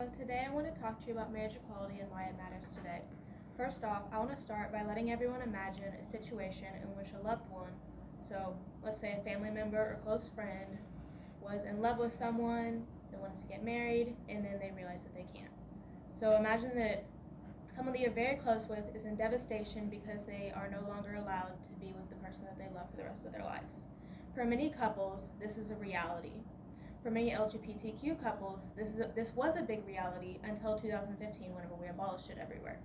So today I want to talk to you about marriage equality and why it matters today. First off, I want to start by letting everyone imagine a situation in which a loved one, so let's say a family member or close friend, was in love with someone, they wanted to get married, and then they realize that they can't. So imagine that someone that you're very close with is in devastation because they are no longer allowed to be with the person that they love for the rest of their lives. For many couples, this is a reality. For many LGBTQ couples, this was a big reality until 2015 whenever we abolished it everywhere.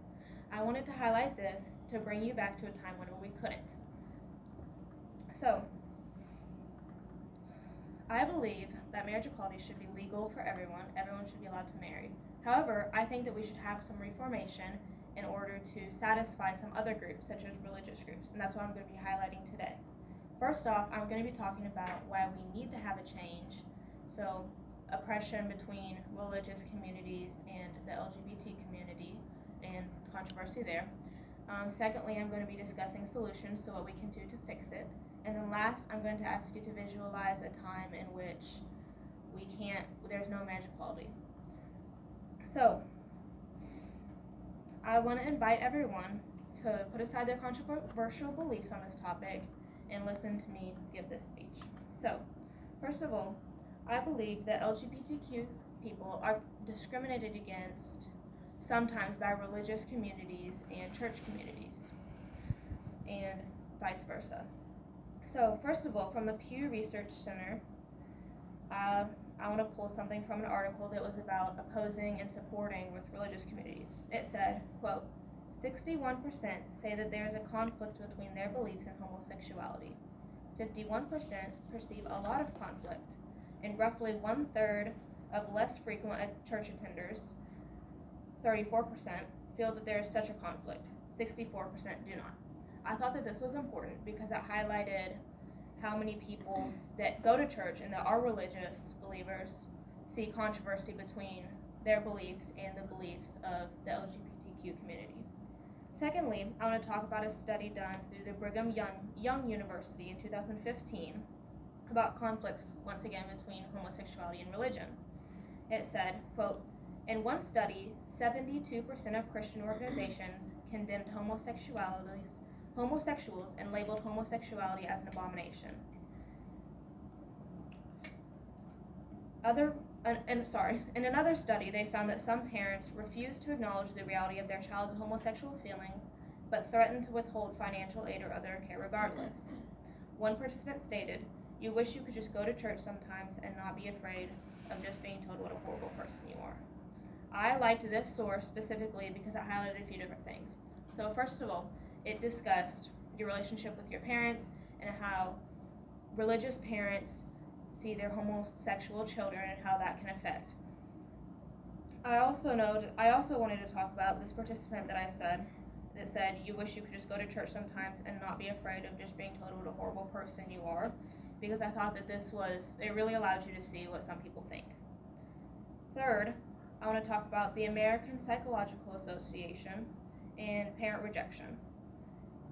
I wanted to highlight this to bring you back to a time whenever we couldn't. So, I believe that marriage equality should be legal for everyone. Everyone should be allowed to marry. However, I think that we should have some reformation in order to satisfy some other groups, such as religious groups, and that's what I'm going to be highlighting today. First off, I'm going to be talking about why we need to have a change. So, oppression between religious communities and the LGBT community and controversy there. Secondly, I'm going to be discussing solutions, so what we can do to fix it. And then last, I'm going to ask you to visualize a time in which there's no marriage equality. So, I want to invite everyone to put aside their controversial beliefs on this topic and listen to me give this speech. So, first of all, I believe that LGBTQ people are discriminated against sometimes by religious communities and church communities, and vice versa. So, first of all, from the Pew Research Center, I want to pull something from an article that was about opposing and supporting with religious communities. It said, quote, 61% say that there is a conflict between their beliefs and homosexuality. 51% perceive a lot of conflict, and roughly 1/3 of less frequent church attenders, 34%, feel that there is such a conflict. 64% do not. I thought that this was important because it highlighted how many people that go to church and that are religious believers see controversy between their beliefs and the beliefs of the LGBTQ community. Secondly, I want to talk about a study done through the Brigham Young University in 2015 about conflicts, once again, between homosexuality and religion. It said, quote, in one study, 72% of Christian organizations condemned homosexuals and labeled homosexuality as an abomination. In another study, they found that some parents refused to acknowledge the reality of their child's homosexual feelings, but threatened to withhold financial aid or other care regardless. One participant stated, you wish you could just go to church sometimes and not be afraid of just being told what a horrible person you are. I liked this source specifically because it highlighted a few different things. So first of all, it discussed your relationship with your parents and how religious parents see their homosexual children and how that can affect. I also wanted to talk about this participant that said you wish you could just go to church sometimes and not be afraid of just being told what a horrible person you are, because I thought that it really allowed you to see what some people think. Third, I want to talk about the American Psychological Association and parent rejection.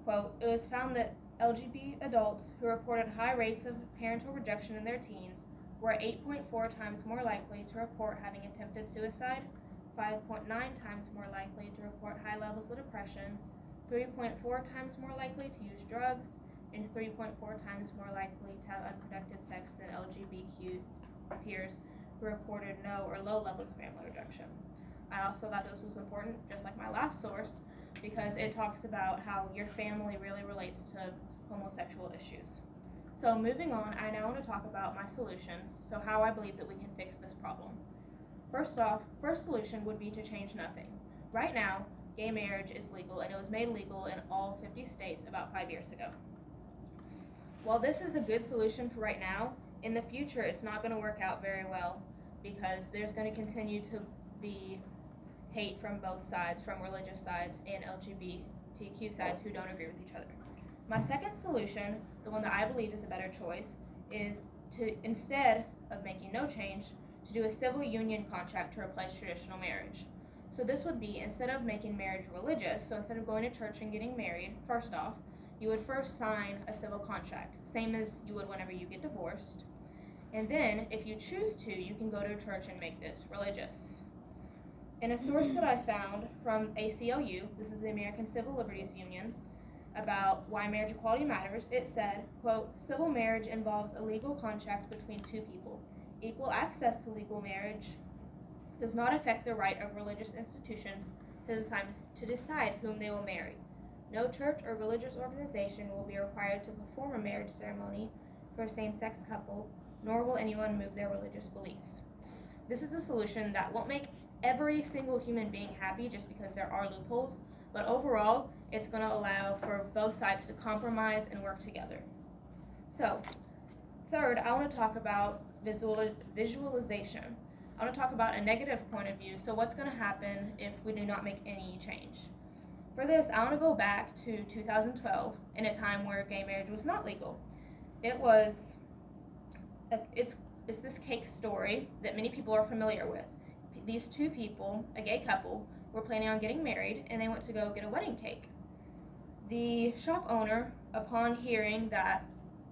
Quote, it was found that LGBT adults who reported high rates of parental rejection in their teens were 8.4 times more likely to report having attempted suicide, 5.9 times more likely to report high levels of depression, 3.4 times more likely to use drugs, and 3.4 times more likely to have unprotected sex than LGBTQ peers who reported no or low levels of family rejection. I also thought this was important, just like my last source, because it talks about how your family really relates to homosexual issues. So moving on, I now want to talk about my solutions, so how I believe that we can fix this problem. First solution would be to change nothing. Right now, gay marriage is legal, and it was made legal in all 50 states about 5 years ago. While this is a good solution for right now, in the future it's not going to work out very well because there's going to continue to be hate from both sides, from religious sides and LGBTQ sides who don't agree with each other. My second solution, the one that I believe is a better choice, is to, instead of making no change, to do a civil union contract to replace traditional marriage. So this would be, instead of making marriage religious, so instead of going to church and getting married, first off, you would first sign a civil contract, same as you would whenever you get divorced. And then, if you choose to, you can go to a church and make this religious. In a source that I found from ACLU, this is the American Civil Liberties Union, about why marriage equality matters, it said, quote, "Civil marriage involves a legal contract between two people. Equal access to legal marriage does not affect the right of religious institutions to decide whom they will marry. No church or religious organization will be required to perform a marriage ceremony for a same-sex couple, nor will anyone move their religious beliefs." This is a solution that won't make every single human being happy just because there are loopholes, but overall, it's going to allow for both sides to compromise and work together. So, third, I want to talk about visualization. I want to talk about a negative point of view, so what's going to happen if we do not make any change. For this, I want to go back to 2012, in a time where gay marriage was not legal. It's this cake story that many people are familiar with. These two people, a gay couple, were planning on getting married, and they went to go get a wedding cake. The shop owner, upon hearing that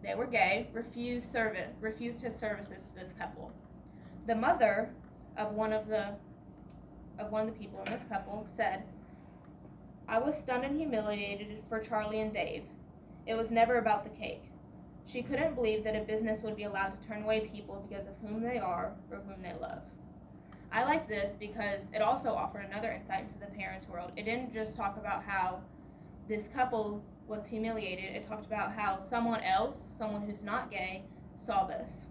they were gay, refused his services to this couple. The mother of one of the people in this couple said, "I was stunned and humiliated for Charlie and Dave. It was never about the cake." She couldn't believe that a business would be allowed to turn away people because of whom they are or whom they love. I like this because it also offered another insight into the parents' world. It didn't just talk about how this couple was humiliated, it talked about how someone else, someone who's not gay, saw this.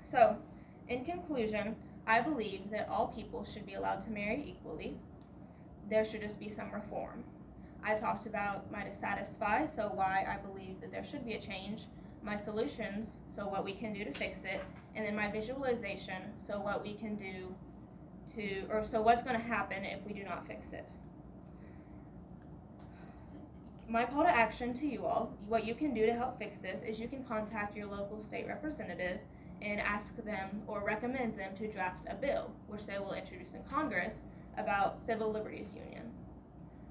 So, in conclusion, I believe that all people should be allowed to marry equally. There should just be some reform. I talked about my dissatisfy, so why I believe that there should be a change, my solutions, so what we can do to fix it, and then my visualization, so what we can do so what's going to happen if we do not fix it. My call to action to you all, what you can do to help fix this is you can contact your local state representative and ask them or recommend them to draft a bill, which they will introduce in Congress, about civil liberties union.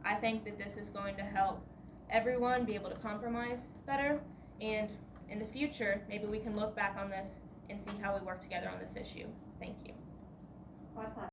I think that this is going to help everyone be able to compromise better, and in the future, maybe we can look back on this and see how we work together on this issue. Thank you.